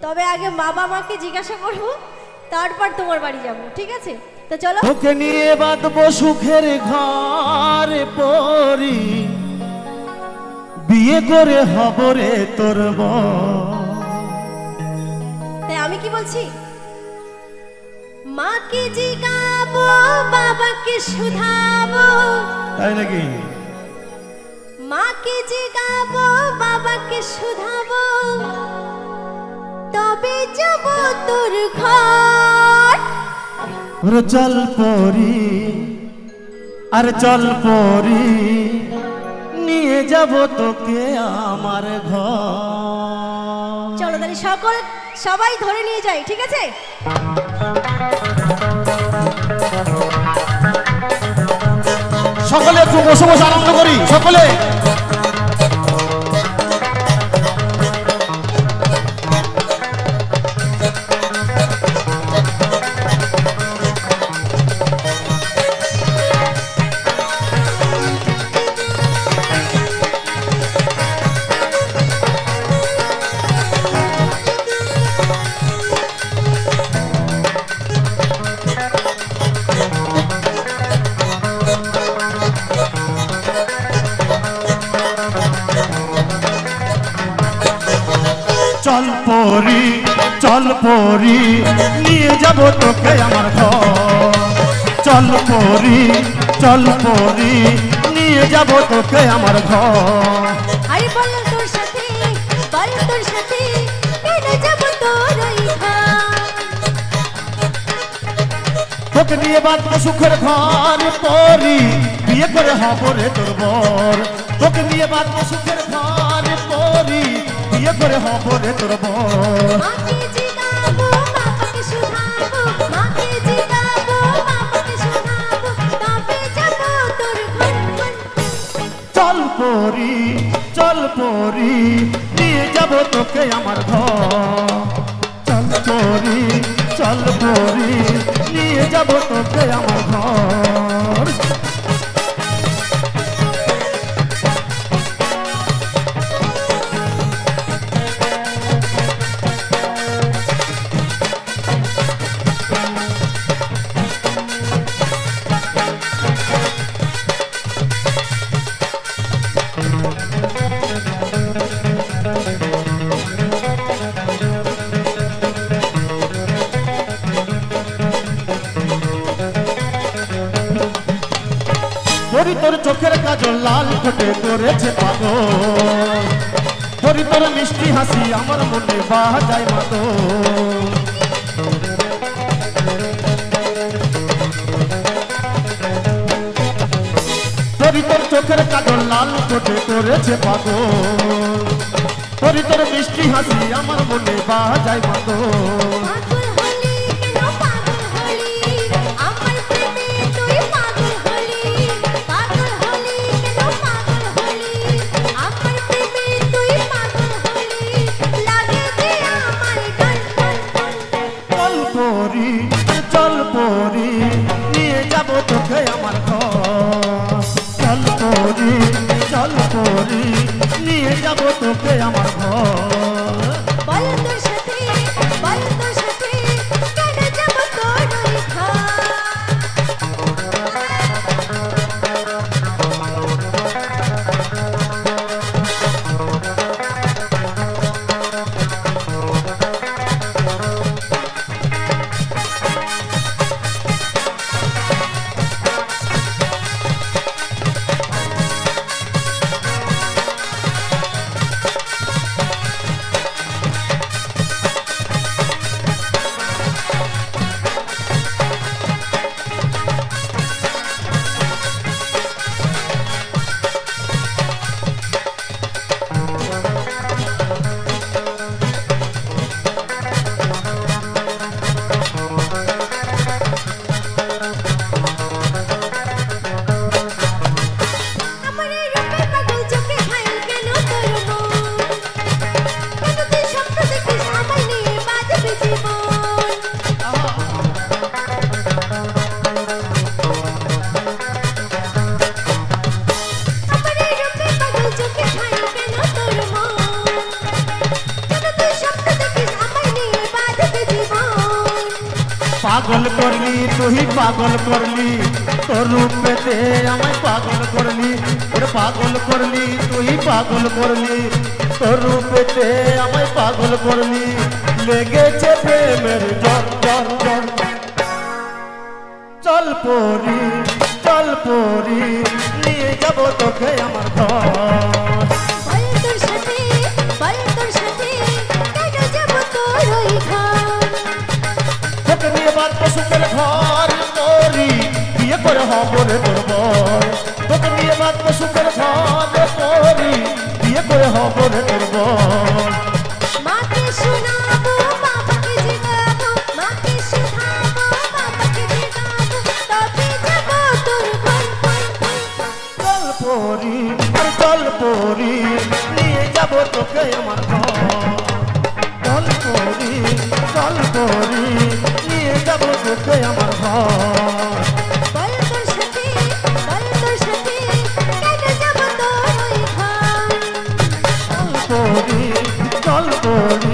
তবে আগে বাবা মাকে জিজ্ঞাসা করবো, তারপর তোমার বাড়ি যাব, ঠিক আছে? তো চলো। তোকে নিয়ে বাঁধবো সুখের ঘর পরি, বিয়ে করে হব রে তোর বর। তাই আমি কি বলছি, মাকে জিগাবো বাবাকে শুধাবো, তাই নাকি? মাকে জিগাবো বাবাকে শুধাবো, তবে যাব তোর ঘর। ওরে চল পরি, আর চল পরি, নিয়ে যাব তোকে আমার ঘর। চলো তাহলে সবাই ধরে নিয়ে যাই, ঠিক আছে? সকলে একটু বসে বসে আনন্দ করি সকলে। চল পরি, চল পরি, নিয়ে যাব তোকে আমার ঘর। চল পরি, চল পরি, নিয়ে যাব তোকে আমার ঘর। আরে বল তোর সাথে, বল তোর সাথে, কেন যাব তোর ওই ঘর। তোকে নিয়ে বাঁধবো সুখের ঘর পরি, বিয়ে করে হব রে তোর বর। তোকে নিয়ে বাঁধবো সুখের ঘর পরি, বিয়ে করে হব রে তোর বর। মাকে জিগাবো বাবাকে শুধাবো, মাকে জিগাবো বাবাকে শুধাবো, তবে যাব তোর ঘর। চল পরি, চল পরি, নিয়ে যাব তোকে আমার ঘর। চল পরি, চল পরি, নিয়ে যাব তোকে আমার ঘর। পরি তোর চোখের কাজল লাল ঠোঁটে করেছে পাগল। পরি তোর মিষ্টি হাসি আমার মনে বাজায় মাদল। পরি তোর চোখের কাজল লাল ঠোঁটে করেছে পাগল। পরি তোর মিষ্টি হাসি আমার মনে বাজায় মাদল। পাগল হলি কেন পাগল হলি, আমার প্রেমে তুই পাগল হলি। পাগল হলি কেন পাগল হলি, আমার প্রেমে তুই পাগল হলি। লাগে যে আমার গান গান গান। চল পরি, চল পরি, নিয়ে যাব তোকে আমার ঘর। চল পরি, চল পরি, নিয়ে যাব তোকে আমার ঘর। বল তোর সাথে, বল তোর পাগল করলি তুই পাগল করলি তোর রূপ পেতে আমায় পাগল করলি ওরে পাগল করলি তুই পাগল করলি তোর রূপ পেতে আমায় পাগল করলি লেগেছে প্রেমের জ্বর জ্বর জ্বর চল পরি নিয়ে যাব তোকে আমার ঘর বল তোর সাথে কেটে যাব তোর ওই ঘর তোকে নিয়ে বাঁধবো সুখের ঘর পরি বিয়ে করে হব রে তোর বর তোকে নিয়ে বাঁধবো সুখের ঘর পরি বিয়ে করে হব রে তোর বর মাকে শোনাবো বাবাকে জিগাবো মাকে শোনাবো বাবাকে জিগাবো তবে যাব তোর ঘর চল পরি আর চল পরি নিয়ে যাব তোকে আমার ঘর চল পরি নিয়ে যাব তোকে আমার ঘর বল তোর সাথে কেটে যাব তোর ওই ঘর চল পরি